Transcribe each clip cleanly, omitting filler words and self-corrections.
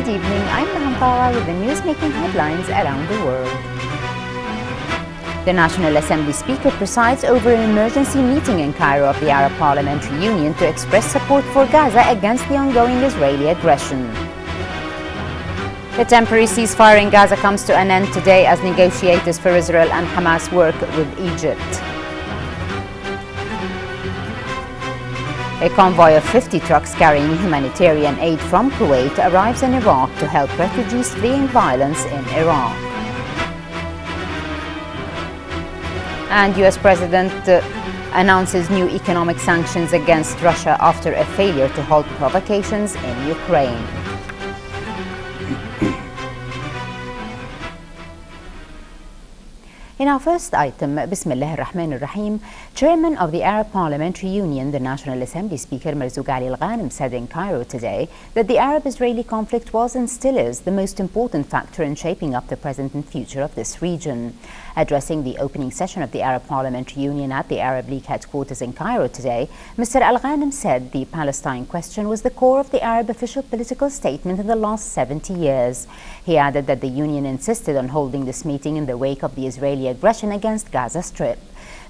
Good evening, I'm Mahampara with the news-making headlines around the world. The National Assembly Speaker presides over an emergency meeting in Cairo of the Arab Parliamentary Union to express support for Gaza against the ongoing Israeli aggression. The temporary ceasefire in Gaza comes to an end today as negotiators for Israel and Hamas work with Egypt. A convoy of 50 trucks carrying humanitarian aid from Kuwait arrives in Iraq to help refugees fleeing violence in Iraq. And US President announces new economic sanctions against Russia after a failure to halt provocations in Ukraine. In our first item, Bismillah ar-Rahman ar-Rahim, Chairman of the Arab Parliamentary Union, the National Assembly Speaker Marzouk Ali Al-Ghanem said in Cairo today that the Arab-Israeli conflict was and still is the most important factor in shaping up the present and future of this region. Addressing the opening session of the Arab Parliamentary Union at the Arab League headquarters in Cairo today, Mr. Al-Ghanem said the Palestine question was the core of the Arab official political statement in the last 70 years. He added that the Union insisted on holding this meeting in the wake of the Israeli aggression against Gaza Strip.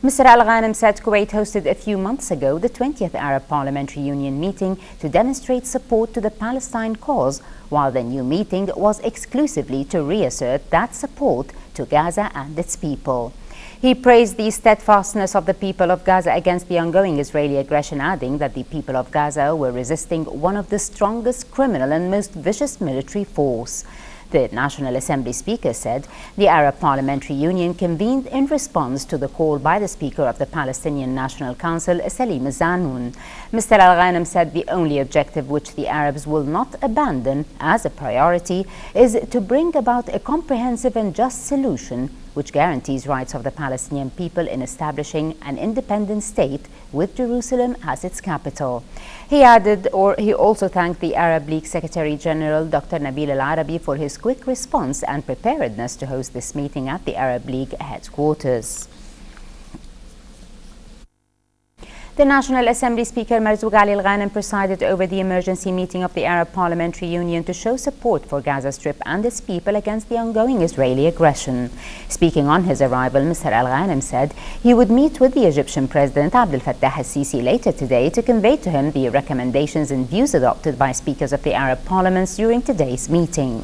Mr. Al-Ghanem said Kuwait hosted a few months ago the 20th Arab Parliamentary Union meeting to demonstrate support to the Palestine cause, while the new meeting was exclusively to reassert that support to Gaza and its people. He praised the steadfastness of the people of Gaza against the ongoing Israeli aggression, adding that the people of Gaza were resisting one of the strongest criminal and most vicious military force. The National Assembly Speaker said the Arab Parliamentary Union convened in response to the call by the Speaker of the Palestinian National Council, Salim Zanoun. Mr. Al-Ghanem said the only objective which the Arabs will not abandon as a priority is to bring about a comprehensive and just solution which guarantees rights of the Palestinian people in establishing an independent state with Jerusalem as its capital. He also thanked the Arab League Secretary General Dr. Nabil Al-Arabi for his quick response and preparedness to host this meeting at the Arab League headquarters. The National Assembly Speaker Marzouk Ali Al-Ghanem presided over the emergency meeting of the Arab Parliamentary Union to show support for Gaza Strip and its people against the ongoing Israeli aggression. Speaking on his arrival, Mr. Al-Ghanem said he would meet with the Egyptian President Abdel Fattah al-Sisi later today to convey to him the recommendations and views adopted by speakers of the Arab parliaments during today's meeting.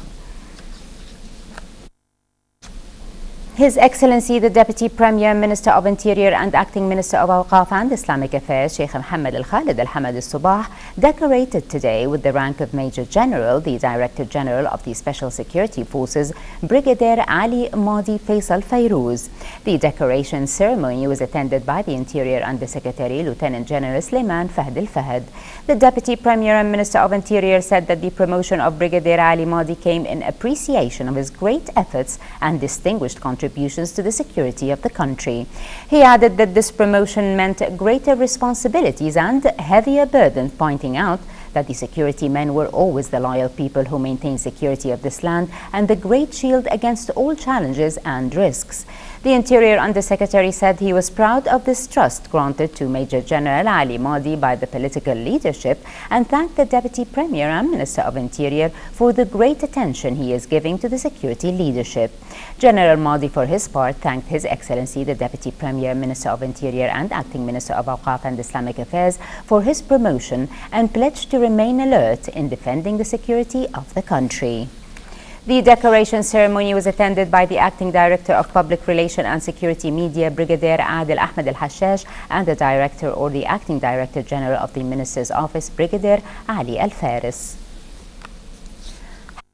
His Excellency the Deputy Premier Minister of Interior and Acting Minister of Awqaf and Islamic Affairs, Sheikh Mohammed Al-Khalid Al-Hamad Al-Subah, decorated today with the rank of Major General the Director General of the Special Security Forces, Brigadier Ali Madi Faisal Fayrouz. The decoration ceremony was attended by the Interior Undersecretary Lieutenant General Sulaiman Fahd Al-Fahd. The Deputy Premier and Minister of Interior said that the promotion of Brigadier Ali Madi came in appreciation of his great efforts and distinguished contributions to the security of the country. He added that this promotion meant greater responsibilities and heavier burden, pointing out that the security men were always the loyal people who maintained security of this land and the great shield against all challenges and risks. The Interior Undersecretary said he was proud of this trust granted to Major General Ali Madi by the political leadership and thanked the Deputy Premier and Minister of Interior for the great attention he is giving to the security leadership. General Madi, for his part, thanked His Excellency the Deputy Premier, Minister of Interior and Acting Minister of Awqaf and Islamic Affairs for his promotion and pledged to remain alert in defending the security of the country. The decoration ceremony was attended by the Acting Director of Public Relations and Security Media, Brigadier Adil Ahmed Al-Hashash, and the Director or the Acting Director General of the Minister's Office, Brigadier Ali Al-Faris.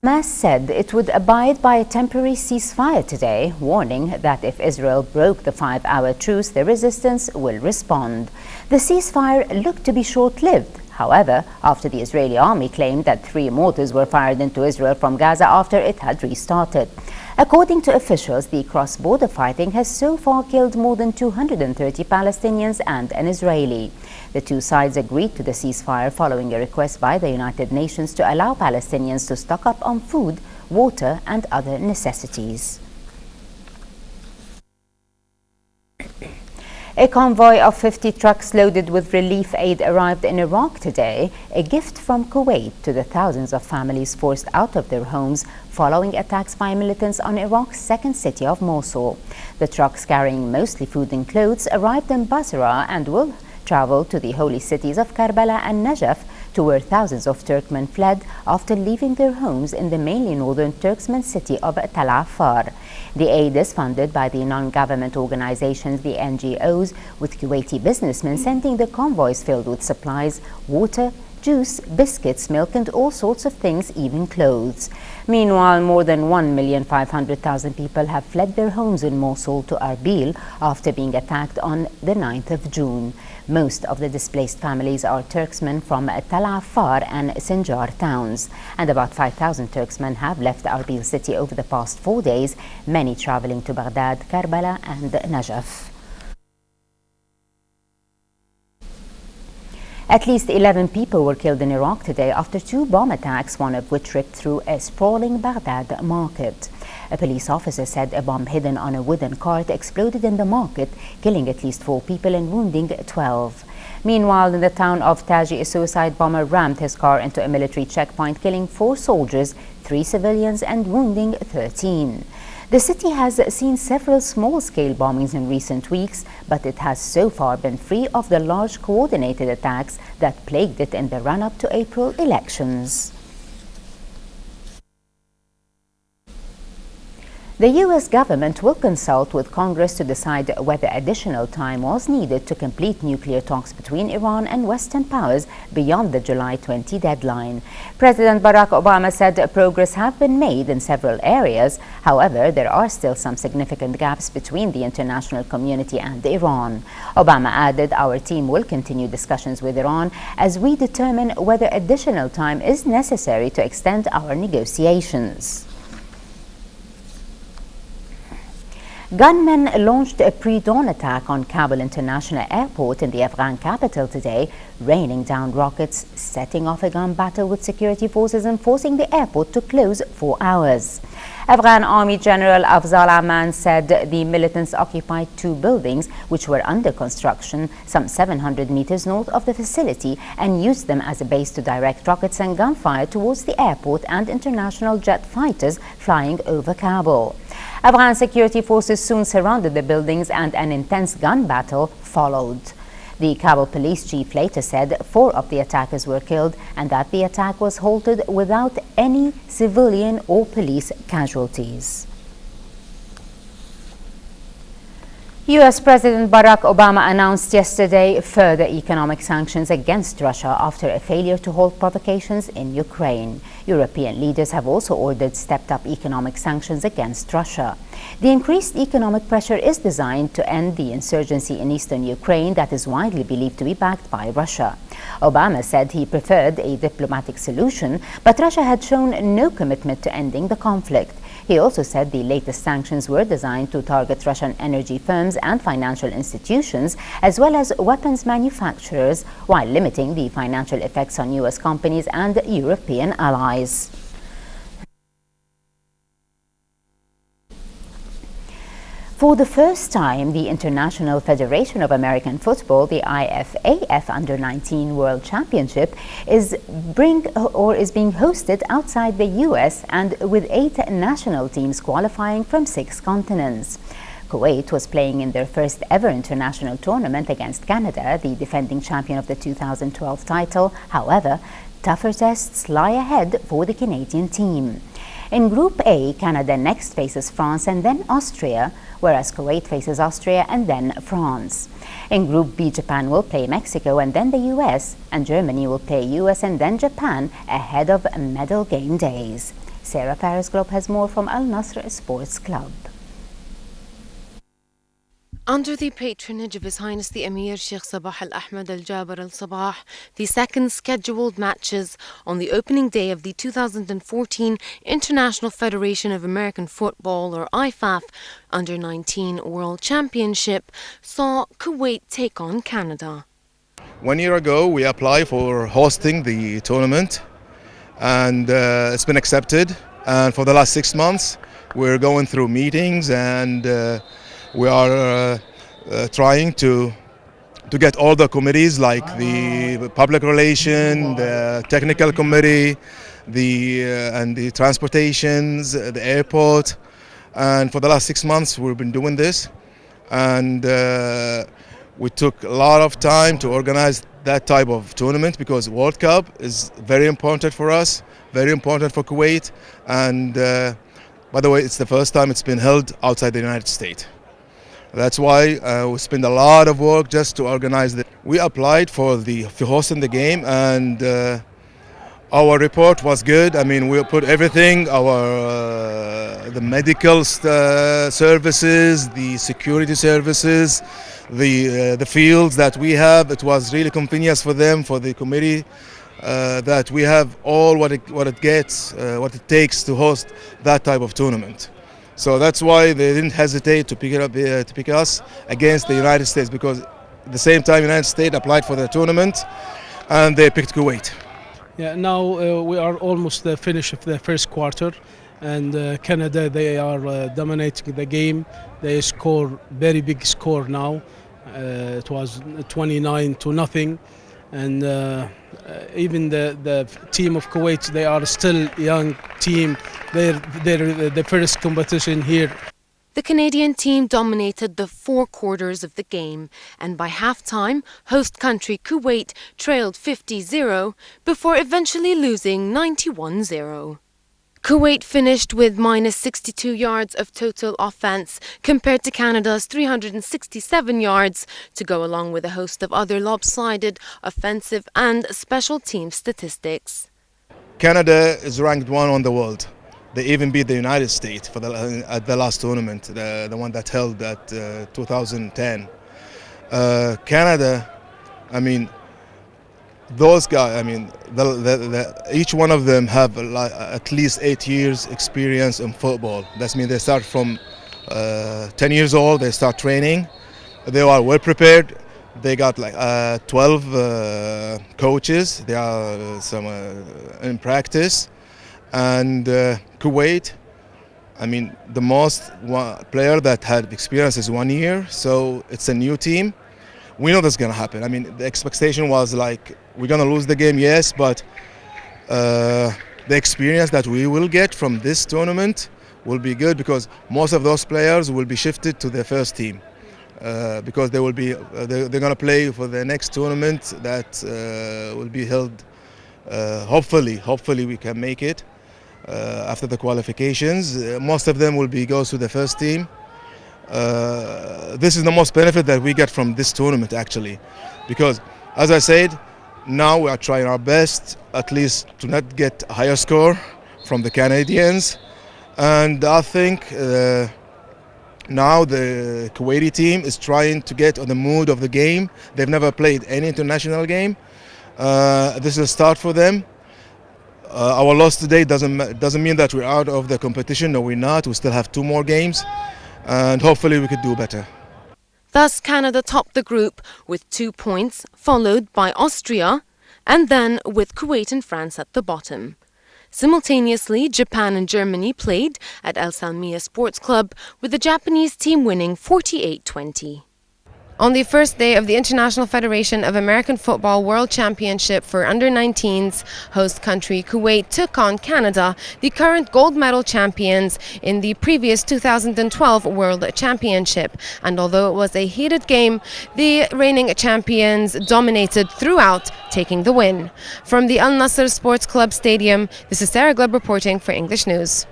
Hamas said it would abide by a temporary ceasefire today, warning that if Israel broke the 5-hour truce, the resistance will respond. The ceasefire looked to be short-lived. However, after the Israeli army claimed that 3 mortars were fired into Israel from Gaza after it had restarted. According to officials, the cross-border fighting has so far killed more than 230 Palestinians and an Israeli. The two sides agreed to the ceasefire following a request by the United Nations to allow Palestinians to stock up on food, water and other necessities. A convoy of 50 trucks loaded with relief aid arrived in Iraq today, a gift from Kuwait to the thousands of families forced out of their homes following attacks by militants on Iraq's second city of Mosul. The trucks, carrying mostly food and clothes, arrived in Basra and will travel to the holy cities of Karbala and Najaf, to where thousands of Turkmen fled after leaving their homes in the mainly northern Turkmen city of Tal Afar. The aid is funded by the non-government organizations, the NGOs, with Kuwaiti businessmen sending the convoys filled with supplies, water, juice, biscuits, milk and all sorts of things, even clothes. Meanwhile, more than 1,500,000 people have fled their homes in Mosul to Arbil after being attacked on the 9th of June. Most of the displaced families are Turksmen from Tal Afar and Sinjar towns, and about 5,000 Turksmen have left Arbil city over the past 4 days, many traveling to Baghdad, Karbala and Najaf. At least 11 people were killed in Iraq today after 2 bomb attacks, one of which ripped through a sprawling Baghdad market. A police officer said a bomb hidden on a wooden cart exploded in the market, killing at least 4 people and wounding 12. Meanwhile, in the town of Taji, a suicide bomber rammed his car into a military checkpoint, killing 4 soldiers, 3 civilians and wounding 13. The city has seen several small-scale bombings in recent weeks, but it has so far been free of the large coordinated attacks that plagued it in the run-up to April elections. The U.S. government will consult with Congress to decide whether additional time was needed to complete nuclear talks between Iran and Western powers beyond the July 20 deadline. President Barack Obama said progress has been made in several areas. However, there are still some significant gaps between the international community and Iran. Obama added, "Our team will continue discussions with Iran as we determine whether additional time is necessary to extend our negotiations." Gunmen launched a pre-dawn attack on Kabul International Airport in the Afghan capital today, raining down rockets, setting off a gun battle with security forces and forcing the airport to close for hours. Afghan Army General Afzal Aman said the militants occupied 2 buildings which were under construction some 700 meters north of the facility and used them as a base to direct rockets and gunfire towards the airport and international jet fighters flying over Kabul. Afghan security forces soon surrounded the buildings and an intense gun battle followed. The Kabul police chief later said 4 of the attackers were killed and that the attack was halted without any civilian or police casualties. U.S. President Barack Obama announced yesterday further economic sanctions against Russia after a failure to halt provocations in Ukraine. European leaders have also ordered stepped-up economic sanctions against Russia. The increased economic pressure is designed to end the insurgency in eastern Ukraine that is widely believed to be backed by Russia. Obama said he preferred a diplomatic solution, but Russia had shown no commitment to ending the conflict. He also said the latest sanctions were designed to target Russian energy firms and financial institutions, as well as weapons manufacturers, while limiting the financial effects on U.S. companies and European allies. For the first time, the International Federation of American Football, the IFAF Under-19 World Championship, is being hosted outside the U.S. and with 8 national teams qualifying from 6 continents. Kuwait was playing in their first ever international tournament against Canada, the defending champion of the 2012 title. However, tougher tests lie ahead for the Canadian team. In Group A, Canada next faces France and then Austria, whereas Kuwait faces Austria and then France. In Group B, Japan will play Mexico and then the US, and Germany will play US and then Japan ahead of medal game days. Sarah Paris Globe has more from Al Nasr Sports Club. Under the patronage of His Highness the Emir Sheikh Sabah Al Ahmed Al Jaber Al Sabah, the second scheduled matches on the opening day of the 2014 International Federation of American Football, or IFAF, Under-19 World Championship saw Kuwait take on Canada. 1 year ago, we applied for hosting the tournament, and it's been accepted. And for the last 6 months, we're going through meetings and we are trying to get all the committees like the public relation, the technical committee, and the transportations, the airport. And for the last 6 months we've been doing this, and we took a lot of time to organize that type of tournament because World Cup is very important for us, very important for Kuwait, and by the way, it's the first time it's been held outside the United States. That's why we spend a lot of work just to organize it. We applied for hosting the game, and our report was good. I mean, we put everything, the medical services, the security services, the fields that we have. It was really convenient for them, for the committee, that we have all what it takes to host that type of tournament. So that's why they didn't hesitate to pick us against the United States, because at the same time United States applied for the tournament and they picked Kuwait. Yeah, now we are almost finished the first quarter, and Canada, they are dominating the game. They score very big score now. It was 29-0, and even the team of Kuwait, they are still young team. They're the first competition here. The Canadian team dominated the 4 quarters of the game, and by halftime, host country Kuwait trailed 50-0 before eventually losing 91-0. Kuwait finished with minus 62 yards of total offense compared to Canada's 367 yards, to go along with a host of other lopsided offensive and special team statistics. Canada is ranked 1 on the world. They even beat the United States at the last tournament, the one that held at 2010. Canada, I mean, those guys, I mean, each one of them have at least 8 years experience in football. That means they start from 10 years old, they start training. They are well prepared. They got like 12 coaches. They are some in practice. And Kuwait, I mean, the most player that had experience is 1 year, so it's a new team. We know that's going to happen. I mean, the expectation was like, we're going to lose the game, yes, but the experience that we will get from this tournament will be good, because most of those players will be shifted to the first team, because they will be they're going to play for the next tournament that will be held. Hopefully we can make it after the qualifications. Most of them will goes to the first team. This is the most benefit that we get from this tournament, actually, because, as I said, now we are trying our best at least to not get a higher score from the Canadians, and I think now the Kuwaiti team is trying to get on the mood of the game. They've never played any international game. This is a start for them. Our loss today doesn't mean that we're out of the competition. No, we're not. We still have 2 more games, and hopefully we could do better. Thus, Canada topped the group with 2 points, followed by Austria, and then with Kuwait and France at the bottom. Simultaneously, Japan and Germany played at El Salmiya Sports Club, with the Japanese team winning 48-20. On the first day of the International Federation of American Football World Championship for Under-19s, host country Kuwait took on Canada, the current gold medal champions in the previous 2012 World Championship. And although it was a heated game, the reigning champions dominated throughout, taking the win. From the Al Nasser Sports Club Stadium, this is Sarah Gleb reporting for English News.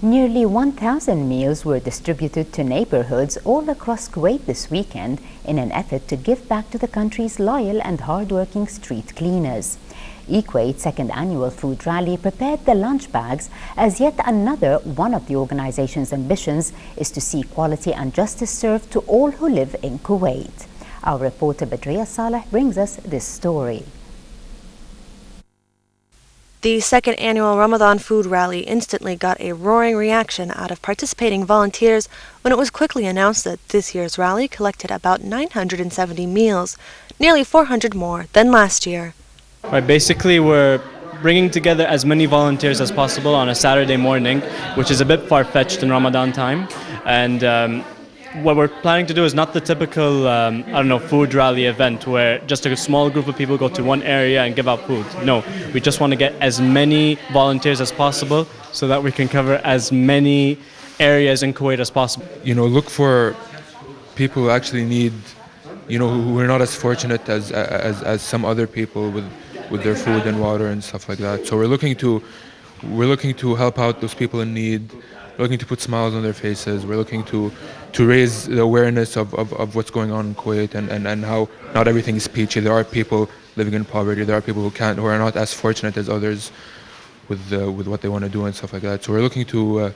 Nearly 1,000 meals were distributed to neighborhoods all across Kuwait this weekend in an effort to give back to the country's loyal and hardworking street cleaners. Kuwait's second annual food rally prepared the lunch bags as yet another one of the organization's ambitions is to see quality and justice served to all who live in Kuwait. Our reporter Badriya Saleh brings us this story. The second annual Ramadan food rally instantly got a roaring reaction out of participating volunteers when it was quickly announced that this year's rally collected about 970 meals, nearly 400 more than last year. Right, basically we're bringing together as many volunteers as possible on a Saturday morning, which is a bit far-fetched in Ramadan time, and what we're planning to do is not the typical, food rally event where just a small group of people go to one area and give out food. No, we just want to get as many volunteers as possible so that we can cover as many areas in Kuwait as possible. Look for people who actually need, who are not as fortunate as some other people with their food and water and stuff like that. So we're looking to help out those people in need. We're looking to put smiles on their faces. We're looking to raise the awareness of what's going on in Kuwait and how not everything is peachy. There are people living in poverty. There are people who are not as fortunate as others with what they want to do and stuff like that. So we're looking to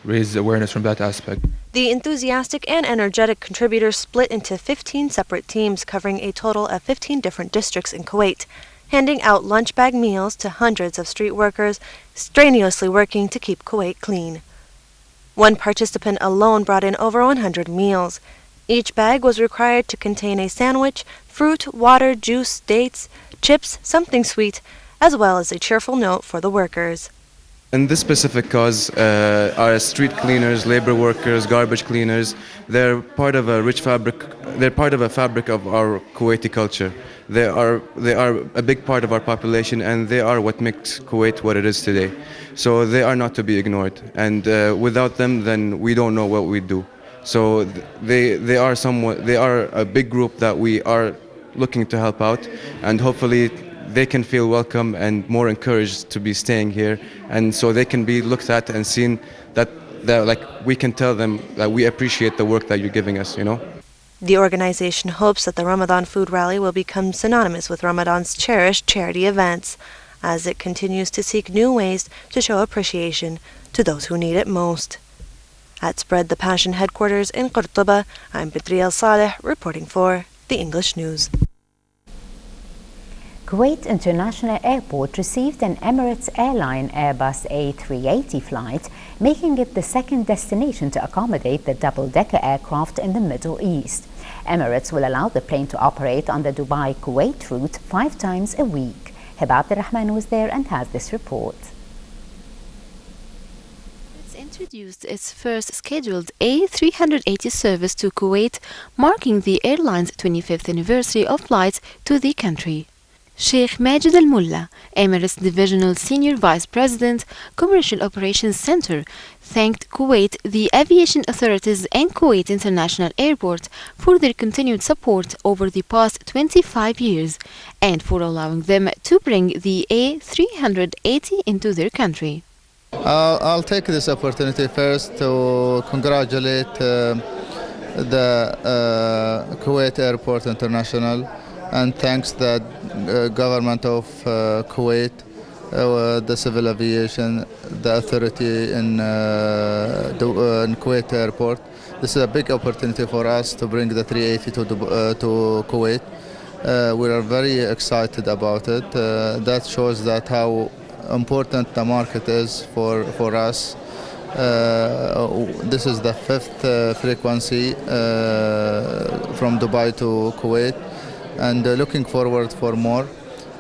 raise awareness from that aspect. The enthusiastic and energetic contributors split into 15 separate teams covering a total of 15 different districts in Kuwait, handing out lunch bag meals to hundreds of street workers strenuously working to keep Kuwait clean. One participant alone brought in over 100 meals. Each bag was required to contain a sandwich, fruit, water, juice, dates, chips, something sweet, as well as a cheerful note for the workers. In this specific cause, our street cleaners, labor workers, garbage cleaners, they're part of a rich fabric. They're part of a fabric of our Kuwaiti culture. They are a big part of our population, and they are what makes Kuwait what it is today. So they are not to be ignored. And without them, then we don't know what we do. So they are a big group that we are looking to help out, and hopefully they can feel welcome and more encouraged to be staying here, and so they can be looked at and seen that like we can tell them that we appreciate the work that you're giving us, The organization hopes that the Ramadan food rally will become synonymous with Ramadan's cherished charity events, as it continues to seek new ways to show appreciation to those who need it most. At Spread the Passion headquarters in Qurtuba, I'm Badriel Saleh reporting for the English News. Kuwait International Airport received an Emirates Airline Airbus A380 flight, making it the second destination to accommodate the double-decker aircraft in the Middle East. Emirates will allow the plane to operate on the Dubai-Kuwait route 5 times a week. Hiba Abdurrahman was there and has this report. It's introduced its first scheduled A380 service to Kuwait, marking the airline's 25th anniversary of flights to the country. Sheikh Majid Al Mulla, Emirates Divisional Senior Vice President, Commercial Operations Center, thanked Kuwait, the aviation authorities and Kuwait International Airport for their continued support over the past 25 years and for allowing them to bring the A380 into their country. I'll take this opportunity first to congratulate the Kuwait Airport International, and thanks the government of Kuwait, the civil aviation, the authority in Kuwait Airport. This is a big opportunity for us to bring the 380 to Kuwait. We are very excited about it. That shows that how important the market is for us. This is the 5th frequency from Dubai to Kuwait, and looking forward for more.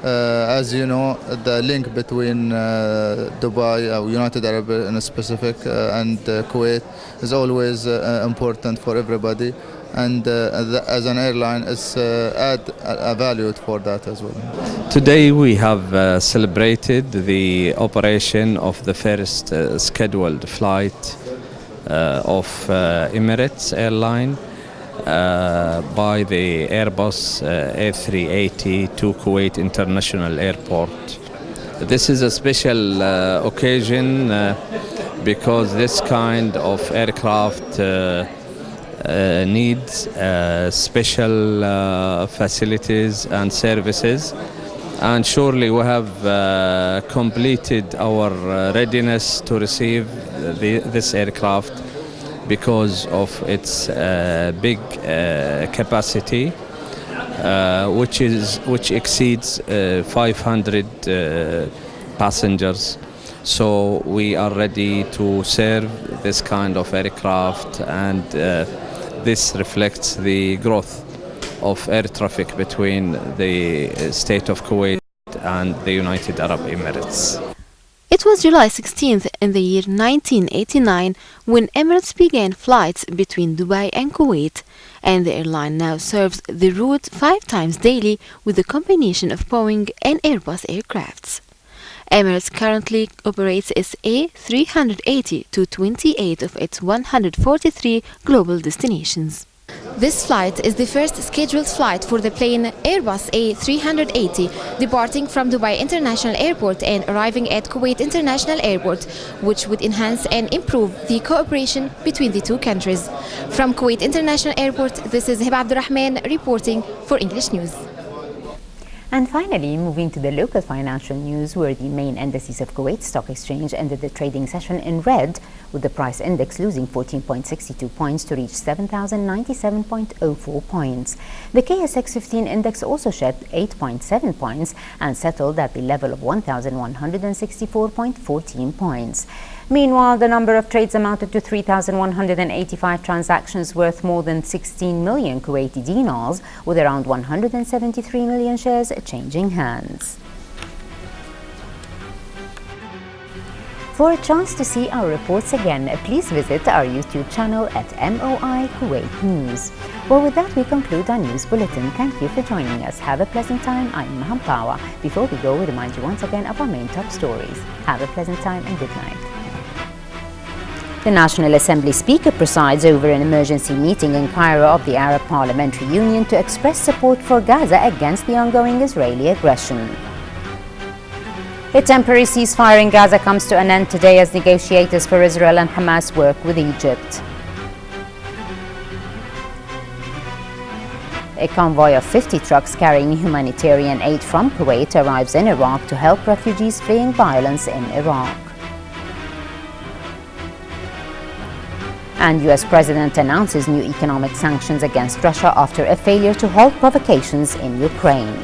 As you know, the link between Dubai, United Arab in specific, and Kuwait is always important for everybody, and as an airline, it's add a value for that as well. Today we have celebrated the operation of the first scheduled flight of Emirates Airline by the Airbus A380 to Kuwait International Airport. This is a special occasion because this kind of aircraft needs special facilities and services, and surely we have completed our readiness to receive this aircraft because of its big capacity, which exceeds 500 passengers. So we are ready to serve this kind of aircraft, and this reflects the growth of air traffic between the State of Kuwait and the United Arab Emirates. It was was July 16th in the year 1989 when Emirates began flights between Dubai and Kuwait, and the airline now serves the route 5 times daily with a combination of Boeing and Airbus aircrafts. Emirates currently operates its A380 to 28 of its 143 global destinations. This flight is the first scheduled flight for the plane Airbus A380, departing from Dubai International Airport and arriving at Kuwait International Airport, which would enhance and improve the cooperation between the two countries. From Kuwait International Airport, this is Hiba Abdurrahman reporting for English News. And finally, moving to the local financial news, where the main indices of Kuwait Stock Exchange ended the trading session in red, with the price index losing 14.62 points to reach 7,097.04 points. The KSX 15 index also shed 8.7 points and settled at the level of 1,164.14 points. Meanwhile, the number of trades amounted to 3,185 transactions worth more than 16 million Kuwaiti dinars, with around 173 million shares changing hands. For a chance to see our reports again, please visit our YouTube channel at MOI Kuwait News. Well, with that, we conclude our news bulletin. Thank you for joining us. Have a pleasant time. I'm Maham Pawa. Before we go, we remind you once again of our main top stories. Have a pleasant time and good night. The National Assembly Speaker presides over an emergency meeting in Cairo of the Arab Parliamentary Union to express support for Gaza against the ongoing Israeli aggression. A temporary ceasefire in Gaza comes to an end today as negotiators for Israel and Hamas work with Egypt. A convoy of 50 trucks carrying humanitarian aid from Kuwait arrives in Iraq to help refugees fleeing violence in Iraq. And US President announces new economic sanctions against Russia after a failure to halt provocations in Ukraine.